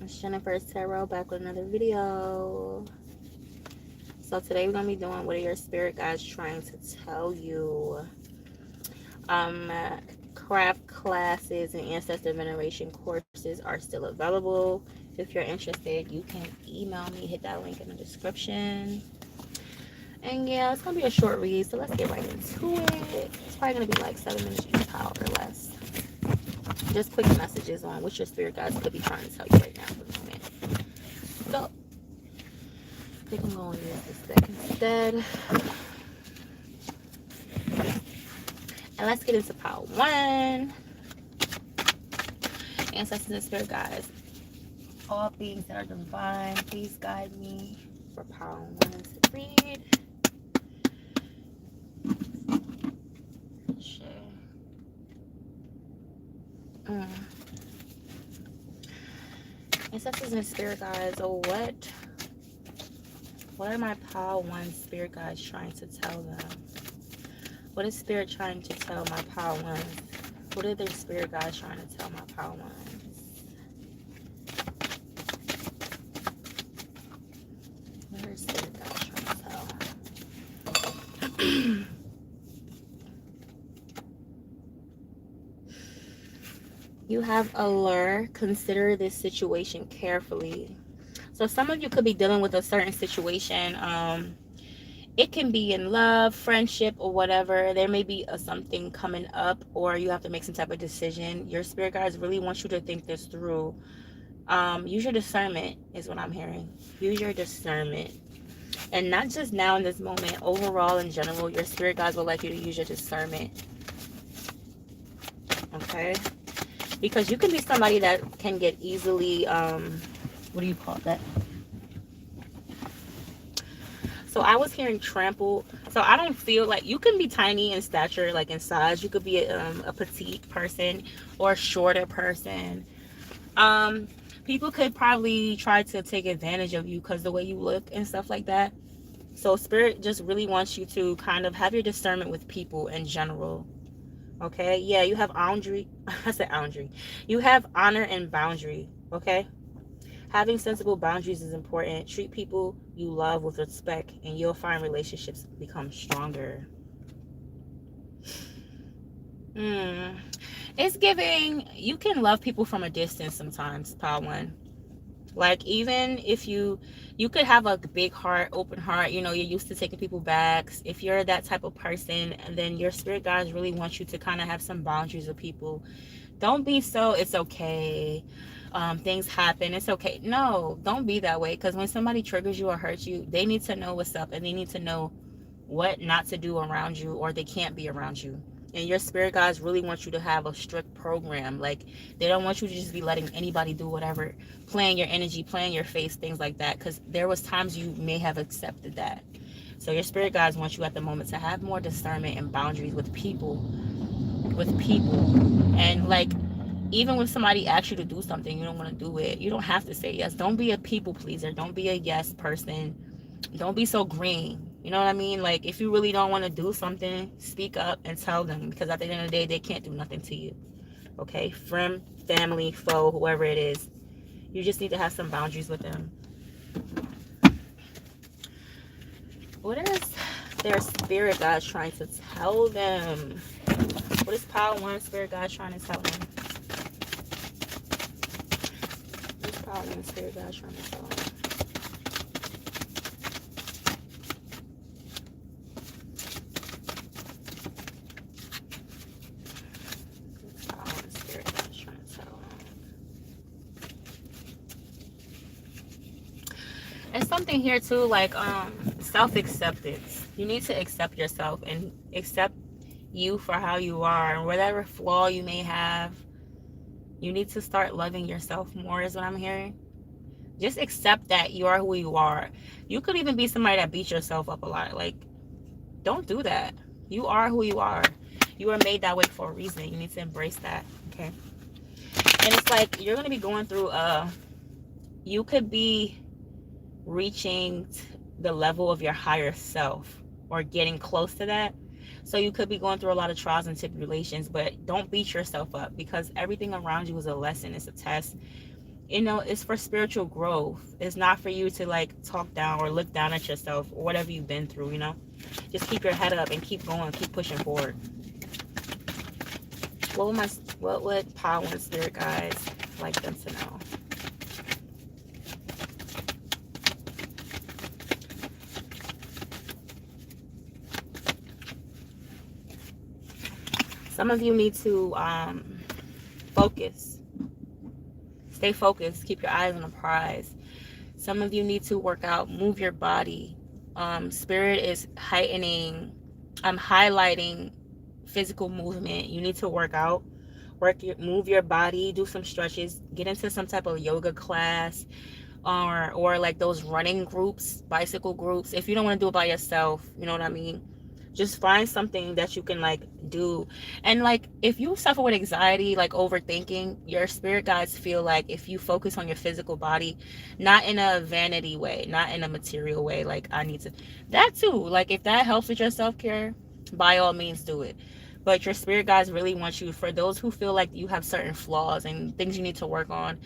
It's Jennifer's Tarot back with another video. So today we're gonna be doing what are your spirit guides trying to tell you. Um, Craft classes and ancestor veneration courses are still available. If you're interested, you can email me. Hit that link in the description. And yeah, it's gonna be a short read, so let's get right into it. It's probably gonna be like 7 minutes each pile or less. Just quick messages on what your spirit guides could be trying to tell you right now for the moment. So, I think I'm going to use this deck instead. And let's get into pile 1. Ancestors and spirit guides. All beings that are divine, please guide me for pile 1 to read. Ancestors and spirit guides. Oh, what are my pile 1 spirit guides trying to tell them? What is spirit trying to tell my pile 1s? What are their spirit guides trying to tell my pile 1s? What are spirit guides trying to tell? You have allure. Consider this situation carefully. So some of you could be dealing with a certain situation. It can be in love, friendship, or whatever. There may be something coming up, or you have to make some type of decision. Your spirit guides really want you to think this through. Use your discernment is what I'm hearing. Use your discernment. And not just now in this moment. Overall, in general, your spirit guides would like you to use your discernment. Okay? Because you can be somebody that can get easily, what do you call that? So I was hearing trampled. So I don't feel like you can be tiny in stature, like in size. You could be a petite person or a shorter person. People could probably try to take advantage of you because the way you look and stuff like that. So spirit just really wants you to kind of have your discernment with people in general. Okay, yeah, you have boundary. I said boundary. You have honor and boundary. Okay, having sensible boundaries is important. Treat people you love with respect, and you'll find relationships become stronger. It's giving. You can love people from a distance sometimes, pile 1. Like, even if you could have a big heart, open heart, you know, you're used to taking people back. If you're that type of person, and then your spirit guides really want you to kind of have some boundaries with people. Don't be so, it's okay, things happen, it's okay. No, don't be that way, because when somebody triggers you or hurts you, they need to know what's up, and they need to know what not to do around you, or they can't be around you. And your spirit guides really want you to have a strict program. Like, they don't want you to just be letting anybody do whatever, playing your energy, playing your face, things like that, because there was times you may have accepted that. So your spirit guides want you at the moment to have more discernment and boundaries with people. And like, even when somebody asks you to do something, you don't want to do it, you don't have to say yes. Don't be a people pleaser. Don't be a yes person. Don't be so green. You know what I mean? Like, if you really don't want to do something, speak up and tell them, because at the end of the day, they can't do nothing to you. Okay? Friend, family, foe, whoever it is, you just need to have some boundaries with them. What is their spirit guides trying to tell them? What is pile 1 spirit guides trying to tell them? What is pile 1 spirit guides trying to tell them? And something here too, like self-acceptance. You need to accept yourself and accept you for how you are, and whatever flaw you may have. You need to start loving yourself more, is what I'm hearing. Just accept that you are who you are. You could even be somebody that beats yourself up a lot. Like, don't do that. You are who you are. You were made that way for a reason. You need to embrace that. Okay. And it's like you're going to be going through you could be reaching the level of your higher self, or getting close to that. So you could be going through a lot of trials and tribulations, but don't beat yourself up, because everything around you is a lesson. It's a test. You know, it's for spiritual growth. It's not for you to like talk down or look down at yourself or whatever you've been through, you know. Just keep your head up and keep going, keep pushing forward. What would my what would power and spirit guides like them to know? Some of you need to focus. Stay focused. Keep your eyes on the prize. Some of you need to work out, move your body. Spirit is heightening, highlighting physical movement. You need to work out, move your body, do some stretches, get into some type of yoga class, or like those running groups, bicycle groups. If you don't want to do it by yourself, you know what I mean? Just find something that you can like do. And like if you suffer with anxiety, like overthinking, your spirit guides feel like if you focus on your physical body, not in a vanity way, not in a material way, like I need to, that too, like if that helps with your self-care, by all means do it. But your spirit guides really want you, for those who feel like you have certain flaws and things you need to work on,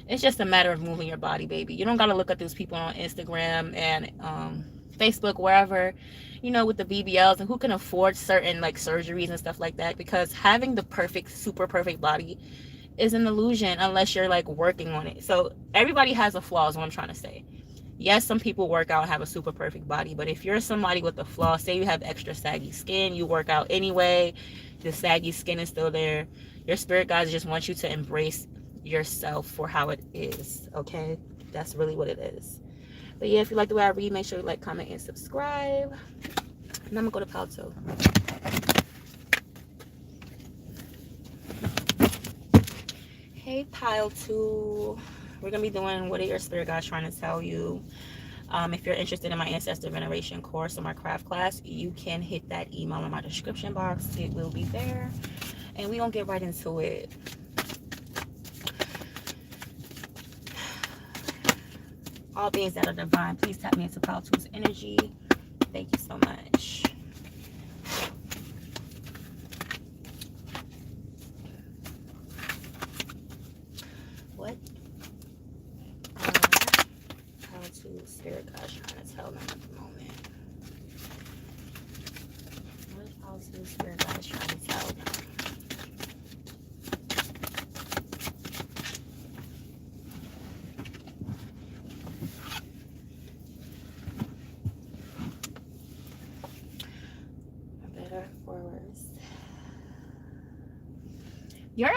it's just a matter of moving your body, baby. You don't got to look at those people on Instagram and Facebook, wherever, you know, with the BBLs and who can afford certain like surgeries and stuff like that. Because having the perfect, super perfect body is an illusion unless you're like working on it. So everybody has a flaw, is what I'm trying to say. Yes, some people work out and have a super perfect body, but if you're somebody with a flaw, say you have extra saggy skin, you work out anyway, the saggy skin is still there, your spirit guides just want you to embrace yourself for how it is, okay? That's really what it is. But yeah, if you like the way I read, make sure you like, comment, and subscribe. And I'm gonna go to Palo 2. Hey, Palo 2. We're gonna be doing what are your spirit guides trying to tell you. If you're interested in my ancestor veneration course or my craft class, you can hit that email in my description box. It will be there. And we're gonna get right into it. All beings that are divine, please tap me into Palo 2's energy. Thank you so much. What are Palo 2 spirit guides trying to tell them at the moment? What is Palo 2 spirit guides trying to tell them? Your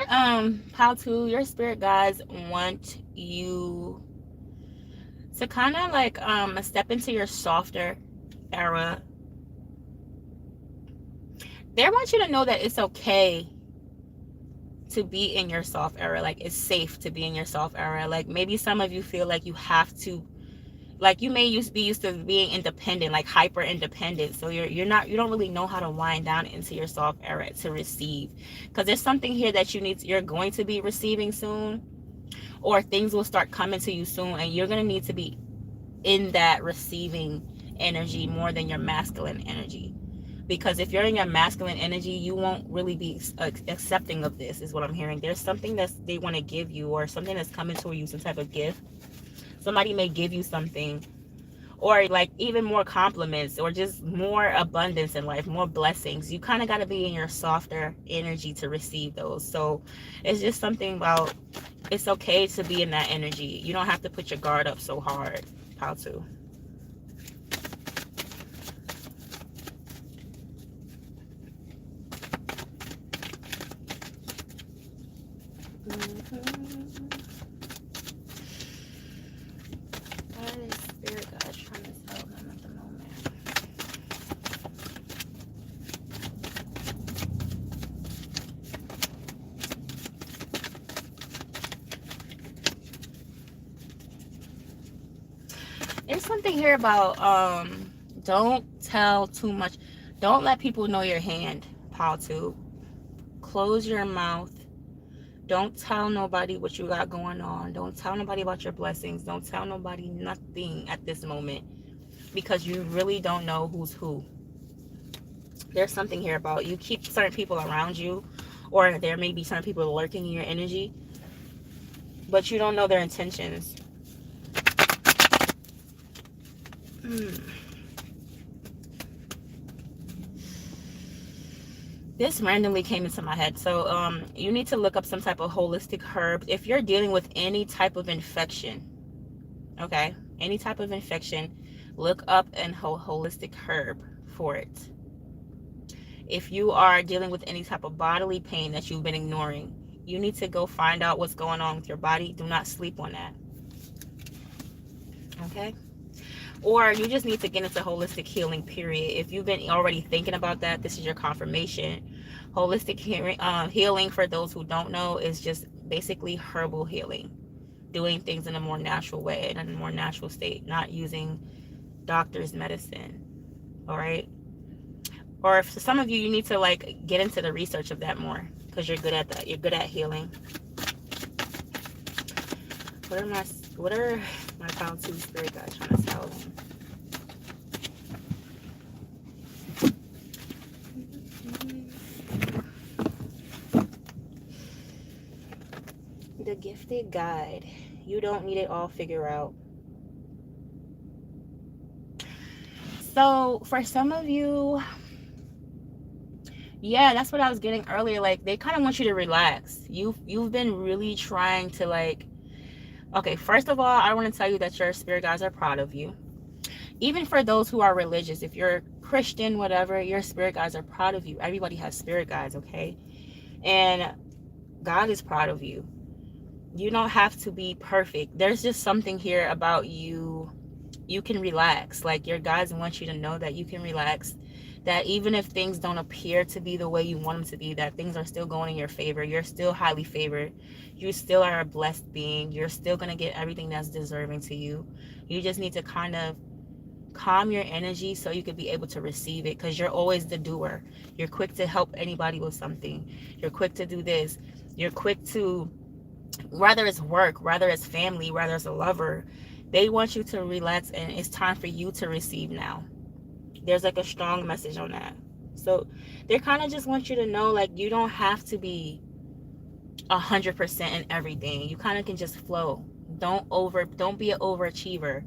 Palo 2, your spirit guides want you to kind of like step into your softer era. They want you to know that it's okay to be in your soft era. Like it's safe to be in your soft era. Like maybe some of you feel like you have to, like you may be used to being independent, like hyper independent. So you don't really know how to wind down into your soft era to receive, because there's something here that you're going to be receiving soon, or things will start coming to you soon, and you're going to need to be in that receiving energy more than your masculine energy. Because if you're in your masculine energy, you won't really be accepting of this, is what I'm hearing. There's something that they want to give you, or something that's coming to you, some type of gift. Somebody may give you something, or like even more compliments, or just more abundance in life, more blessings. You kind of got to be in your softer energy to receive those. So it's just something about, it's okay to be in that energy. You don't have to put your guard up so hard. How to. What is spirit guide trying to tell them at the moment? There's something here about don't tell too much. Don't let people know your hand. Palo 2. Close your mouth. Don't tell nobody what you got going on. Don't tell nobody about your blessings. Don't tell nobody nothing at this moment, because you really don't know who's who. There's something here about you keep certain people around you, or there may be certain people lurking in your energy. but you don't know their intentions. This randomly came into my head. So you need to look up some type of holistic herb if you're dealing with any type of infection. Okay, any type of infection, look up an holistic herb for it. If you are dealing with any type of bodily pain that you've been ignoring, you need to go find out what's going on with your body. Do not sleep on that. Okay, or you just need to get into holistic healing, period. If you've been already thinking about that, this is your confirmation. Holistic healing, for those who don't know, is just basically herbal healing, doing things in a more natural way, in a more natural state, not using doctor's medicine. All right, or if some of you, you need to like get into the research of that more, because you're good at that. You're good at healing. What are my how-to spirit guides trying to tell them? The gifted guide. You don't need it all figured out. So for some of you, yeah, that's what I was getting earlier. Like, they kind of want you to relax. You've been really trying to, like, okay, first of all, I want to tell you that your spirit guides are proud of you. Even for those who are religious, if you're Christian, whatever, your spirit guides are proud of you. Everybody has spirit guides, okay? And God is proud of you. You don't have to be perfect. There's just something here about you. You can relax. Like, your guides want you to know that you can relax, that even if things don't appear to be the way you want them to be, that things are still going in your favor. You're still highly favored. You still are a blessed being. You're still going to get everything that's deserving to you. You just need to kind of calm your energy so you can be able to receive it, because you're always the doer. You're quick to help anybody with something. You're quick to do this. You're quick to, whether it's work, whether it's family, whether it's a lover, they want you to relax, and it's time for you to receive now. There's like a strong message on that. So they kind of just want you to know, like, you don't have to be 100% in everything. You kind of can just flow. Don't be an overachiever.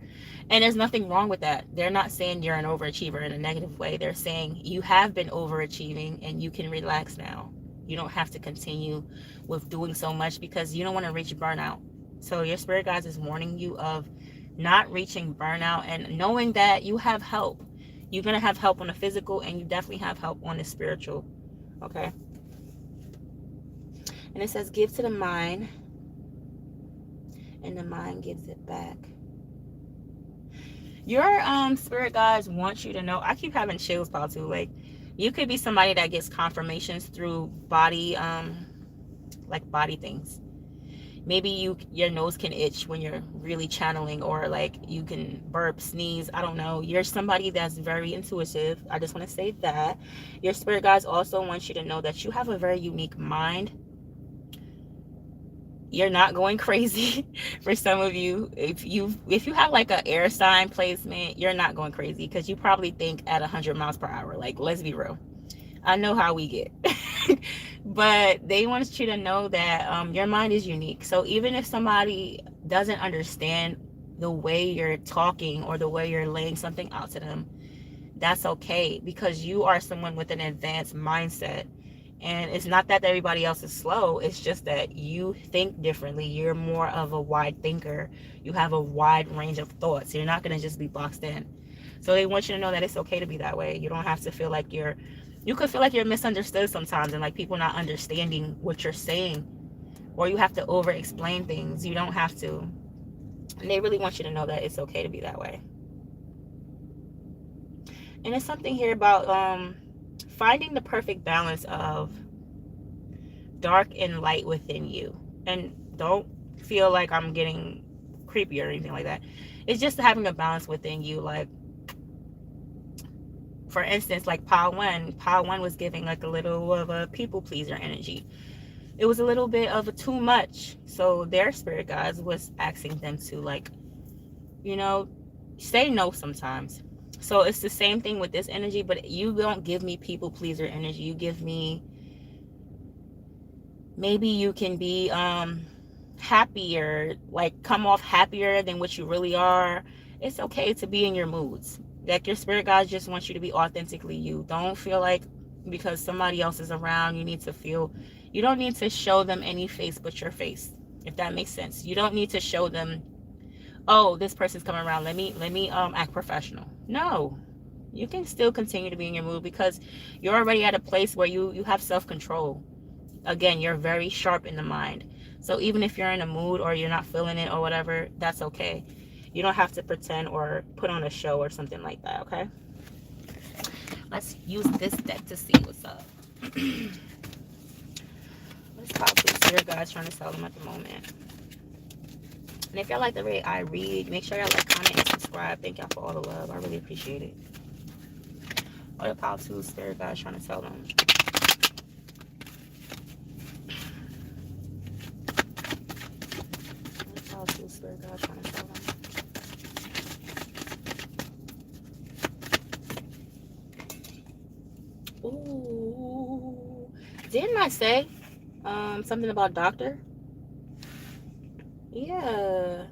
And there's nothing wrong with that. They're not saying you're an overachiever in a negative way. They're saying you have been overachieving and you can relax now. You don't have to continue with doing so much, because you don't want to reach burnout. So your spirit guides is warning you of not reaching burnout, and knowing that you have help. You're going to have help on the physical, and you definitely have help on the spiritual. Okay. And it says, give to the mind, and the mind gives it back. Your spirit guides want you to know. I keep having chills, Paul, too. Like, you could be somebody that gets confirmations through body, like body things. Maybe your nose can itch when you're really channeling, or like you can burp, sneeze. I don't know. You're somebody that's very intuitive. I just want to say that. Your spirit guides also want you to know that you have a very unique mind. You're not going crazy. For some of you, if you have like a air sign placement, you're not going crazy, because you probably think at 100 miles per hour. Like, let's be real. I know how we get. But they want you to know that your mind is unique. So even if somebody doesn't understand the way you're talking or the way you're laying something out to them, that's okay, because you are someone with an advanced mindset. And it's not that everybody else is slow. It's just that you think differently. You're more of a wide thinker. You have a wide range of thoughts. You're not going to just be boxed in. So they want you to know that it's okay to be that way. You don't have to feel like you could feel like you're misunderstood sometimes, and like people not understanding what you're saying, or you have to over explain things. You don't have to. And they really want you to know that it's okay to be that way. And it's something here about finding the perfect balance of dark and light within you. And don't feel like I'm getting creepy or anything like that. It's just having a balance within you. Like, for instance, like pile one was giving like a little of a people pleaser energy. It was a little bit of a too much. So their spirit guides was asking them to, like, say no sometimes. So it's the same thing with this energy, but you don't give me people pleaser energy. You give me, maybe you can be happier, like come off happier than what you really are. It's okay to be in your moods. Like your spirit guides just want you to be authentically you. Don't feel like because somebody else is around, you don't need to show them any face but your face. If that makes sense. You don't need to show them, oh, this person's coming around. Let me act professional. No. You can still continue to be in your mood because you're already at a place where you have self-control. Again, you're very sharp in the mind. So even if you're in a mood or you're not feeling it or whatever, that's okay. You don't have to pretend or put on a show or something like that, okay? Let's use this deck to see what's up. Let's talk to spirit guys trying to tell them at the moment. And if y'all like the way I read, make sure y'all like, comment, and subscribe. Thank y'all for all the love. I really appreciate it. What the power to spirit guys trying to tell them? What the power to spirit guys trying to tell them? Ooh. Didn't I say something about doctor? Yeah.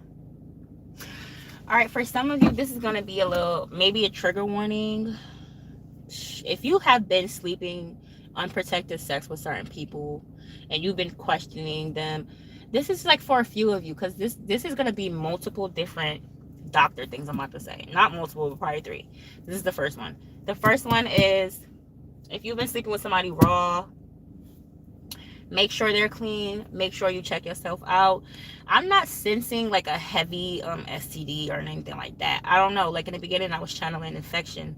All right, for some of you, this is going to be maybe a trigger warning. If you have been sleeping unprotected sex with certain people and you've been questioning them, this is like for a few of you, because this is going to be multiple different doctor things I'm about to say. Not multiple, but probably 3. This is the first one. The first one is, if you've been sleeping with somebody raw, make sure they're clean. Make sure you check yourself out. I'm not sensing like a heavy STD or anything like that. I don't know. Like in the beginning, I was channeling infection.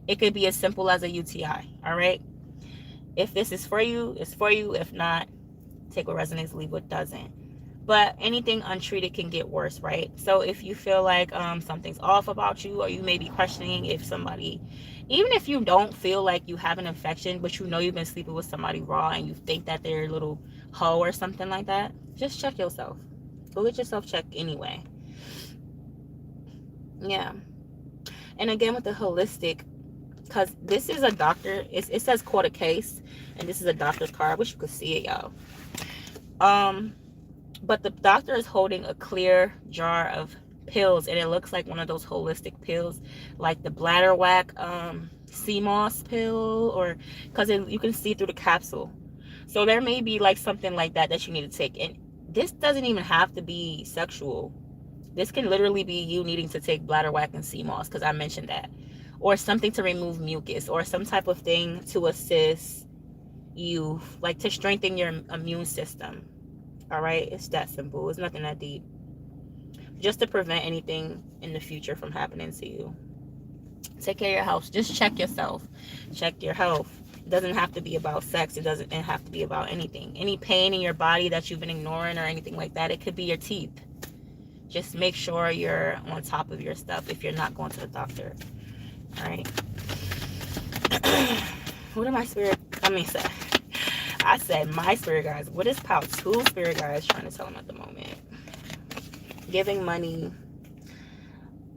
It could be as simple as a UTI. All right. If this is for you, it's for you. If not, take what resonates, leave what doesn't. But anything untreated can get worse, right? So if you feel like something's off about you, or you may be questioning if somebody, even if you don't feel like you have an infection, but you know you've been sleeping with somebody raw and you think that they're a little hoe or something like that, just check yourself. Go get yourself checked anyway. Yeah. And again, with the holistic, because this is a doctor, it says court a case, and this is a doctor's card. I wish you could see it, y'all. But the doctor is holding a clear jar of pills, and it looks like one of those holistic pills, like the bladder whack sea moss pill, or because you can see through the capsule. So there may be like something like that you need to take. And this doesn't even have to be sexual. This can literally be you needing to take bladder whack and sea moss, because I mentioned that, or something to remove mucus, or some type of thing to assist you, like to strengthen your immune system. All right, it's that simple. It's nothing that deep. Just to prevent anything in the future from happening to you. Take care of your health. Just check yourself. Check your health. It doesn't have to be about sex. It doesn't have to be about anything. Any pain in your body that you've been ignoring or anything like that, it could be your teeth. Just make sure you're on top of your stuff if you're not going to the doctor. All right. What am I spirit? I said my spirit guys. What is Power 2 spirit guys trying to tell them at the moment? Giving money.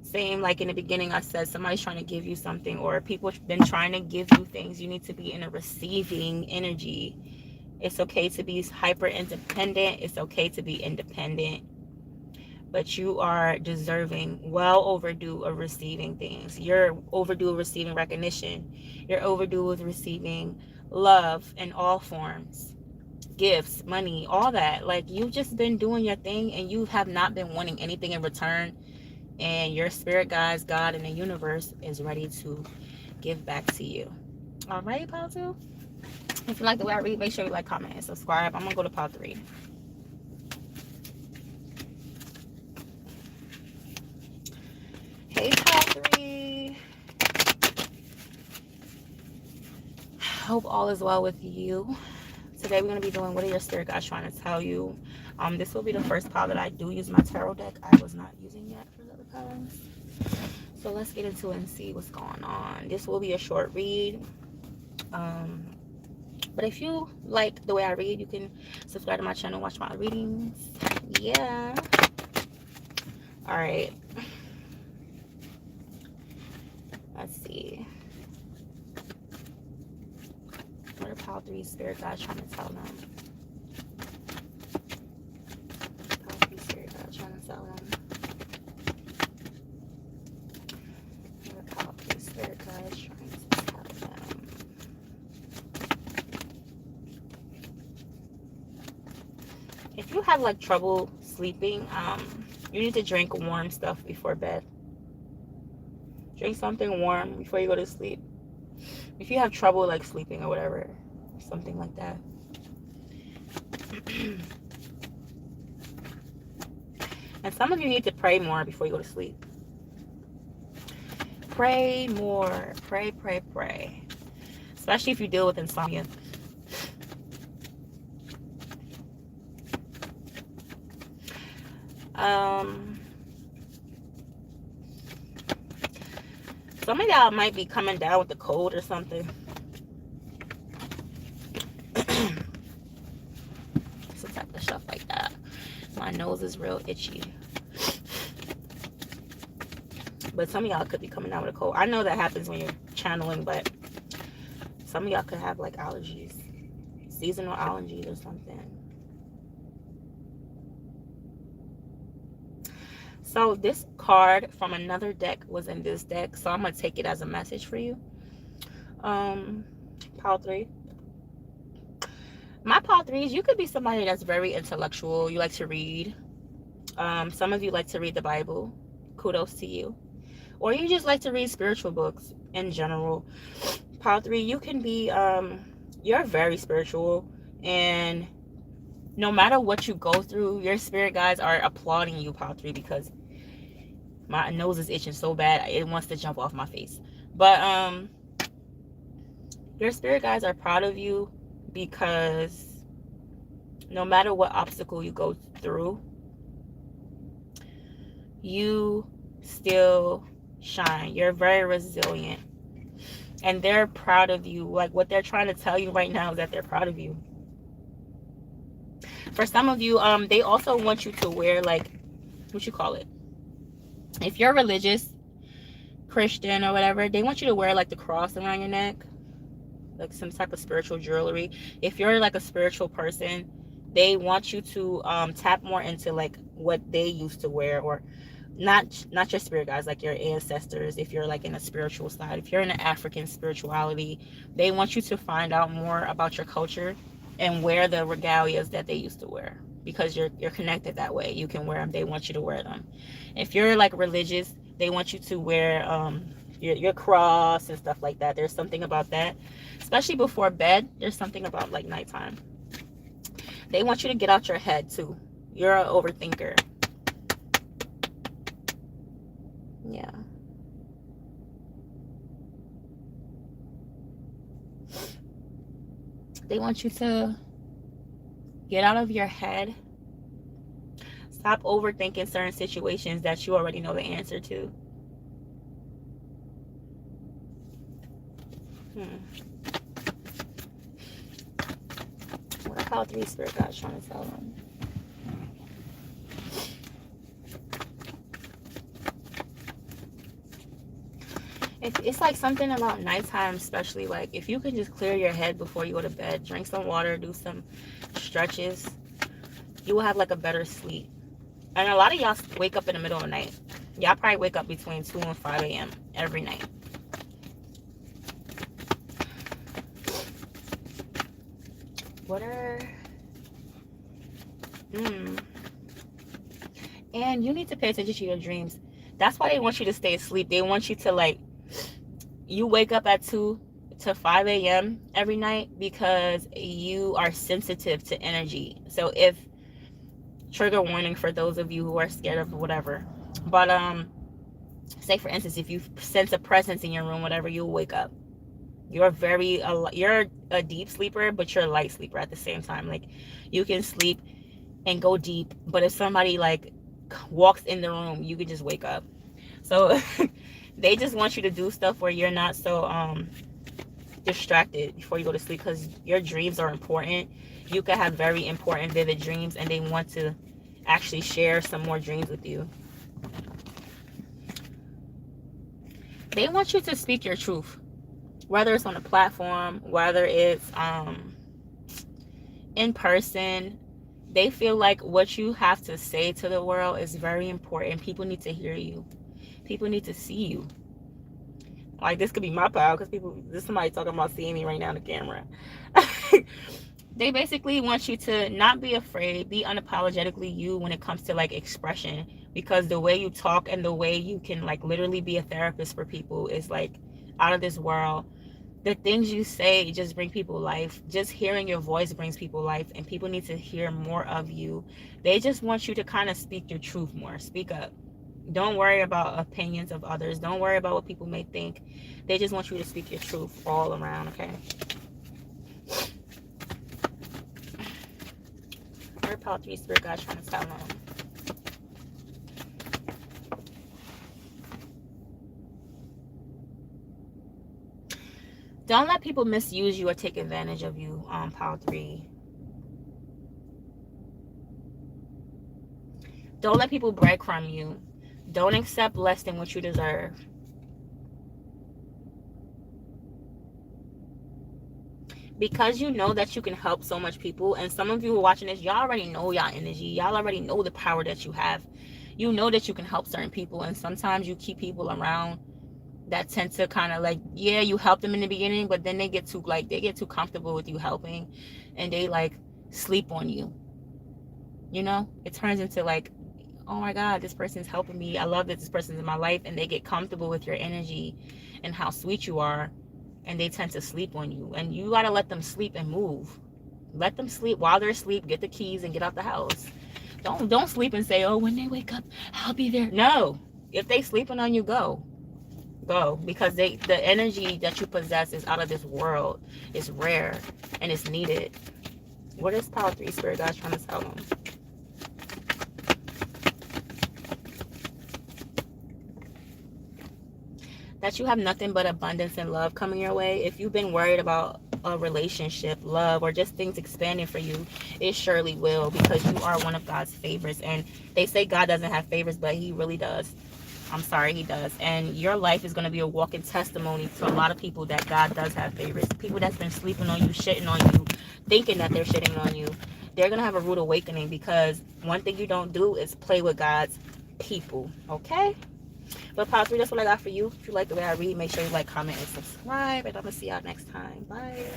Same like in the beginning, I said somebody's trying to give you something, or people have been trying to give you things. You need to be in a receiving energy. It's okay to be hyper independent. It's okay to be independent. But you are deserving, well overdue of receiving things. You're overdue of receiving recognition. You're overdue with receiving love in all forms, gifts, money, all that. Like, you've just been doing your thing and you have not been wanting anything in return, and your spirit guides, God, and the universe is ready to give back to you. All right, Pile 2. If you like the way I read, make sure you like, comment, and subscribe. I'm gonna go to Pile 3. Hey, Pile 3. Hope all is well with you. Today we're going to be doing what are your spirit guides trying to tell you. This will be the first pile that I do use my tarot deck. I was not using yet for the other piles. So let's get into it and see what's going on. This will be a short read. But if you like the way I read, you can subscribe to my channel, watch my readings. Yeah. All right. Let's see. What are Pile 3 spirit guides trying to tell them? have like trouble sleeping, you need to drink warm stuff before bed. Drink something warm before you go to sleep. If you have trouble like sleeping or whatever, something like that. And some of you need to pray more before you go to sleep. Pray more. Pray, pray, pray. Especially if you deal with insomnia. Some of y'all might be coming down with a cold or something. Some type of stuff like that. My nose is real itchy. But some of y'all could be coming down with a cold. I know that happens when you're channeling, but some of y'all could have like allergies. Seasonal allergies or something. So this card from another deck was in this deck. So I'm going to take it as a message for you. Pile 3. My pile 3s, you could be somebody that's very intellectual. You like to read. Some of you like to read the Bible. Kudos to you. Or you just like to read spiritual books in general. Pile 3, you can be, you're very spiritual. And no matter what you go through, your spirit guides are applauding you, pile 3, because my nose is itching so bad it wants to jump off my face. But your spirit guides are proud of you because no matter what obstacle you go through, you still shine. You're very resilient. And they're proud of you. Like, what they're trying to tell you right now is that they're proud of you. For some of you, they also want you to wear, like, what you call it? If you're religious, Christian or whatever, they want you to wear like the cross around your neck, like some type of spiritual jewelry. If you're like a spiritual person, they want you to tap more into like what they used to wear, or not your spirit guides, like your ancestors. If you're like in a spiritual side, if you're in an African spirituality, they want you to find out more about your culture and wear the regalias that they used to wear, because you're connected that way. You can wear them. They want you to wear them. If you're like religious, they want you to wear your cross and stuff like that. There's something about that, especially before bed. There's something about like nighttime. They want you to get out your head too. You're an overthinker. Yeah. They want you to get out of your head. Stop overthinking certain situations that you already know the answer to. What about 3 spirit guides trying to tell them? It's like something about nighttime, especially like if you can just clear your head before you go to bed, drink some water, do some stretches, you will have like a better sleep. And a lot of y'all wake up in the middle of the night. Y'all probably wake up between 2 and 5 a.m. every night. What are... And you need to pay attention to your dreams. That's why they want you to stay asleep. They want you to like... You wake up at 2 to 5 a.m. every night because you are sensitive to energy. So if... Trigger warning for those of you who are scared of whatever. But say for instance, if you sense a presence in your room, whatever, you'll wake up. You're a deep sleeper, but you're a light sleeper at the same time. Like, you can sleep and go deep, but if somebody like walks in the room, you can just wake up. So they just want you to do stuff where you're not so distracted before you go to sleep, because your dreams are important. You could have very important, vivid dreams, and they want to actually share some more dreams with you. They want you to speak your truth, whether it's on a platform, whether it's in person. They feel like what you have to say to the world is very important. People need to hear you. People need to see you. Like, this could be my pile, because this somebody talking about seeing me right now on the camera. They basically want you to not be afraid, be unapologetically you when it comes to like expression, because the way you talk and the way you can like literally be a therapist for people is like out of this world. The things you say just bring people life. Just hearing your voice brings people life, and people need to hear more of you. They just want you to kind of speak your truth more. Speak up. Don't worry about opinions of others. Don't worry about what people may think. They just want you to speak your truth all around, okay? Word Power 3 Spirit God trying to tell them. Don't let people misuse you or take advantage of you, Power 3. Don't let people breadcrumb you. Don't accept less than what you deserve. Because you know that you can help so much people, and some of you who are watching this, y'all already know y'all energy. Y'all already know the power that you have. You know that you can help certain people, and sometimes you keep people around that tend to kind of like, yeah, you help them in the beginning, but then they get too comfortable with you helping, and they like sleep on you. You know, it turns into like, oh my God, this person's helping me. I love that this person's in my life, and they get comfortable with your energy and how sweet you are, and they tend to sleep on you. And you gotta let them sleep and move. Let them sleep. While they're asleep, get the keys and get out the house. Don't sleep and say, oh, when they wake up, I'll be there. No, if they sleeping on you, go. Because the energy that you possess is out of this world. It's rare and it's needed. What is Power 3 Spirit God's trying to tell them? That you have nothing but abundance and love coming your way. If you've been worried about a relationship, love, or just things expanding for you, it surely will, because you are one of God's favorites. And they say God doesn't have favorites, but he really does. I'm sorry, he does. And your life is going to be a walking testimony to a lot of people that God does have favorites. People that's been sleeping on you, shitting on you, thinking that they're shitting on you, they're going to have a rude awakening, because one thing you don't do is play with God's people. Okay? But Power 3, that's what I got for you. If you like the way I read, make sure you like, comment, and subscribe. And I'm going to see y'all next time. Bye.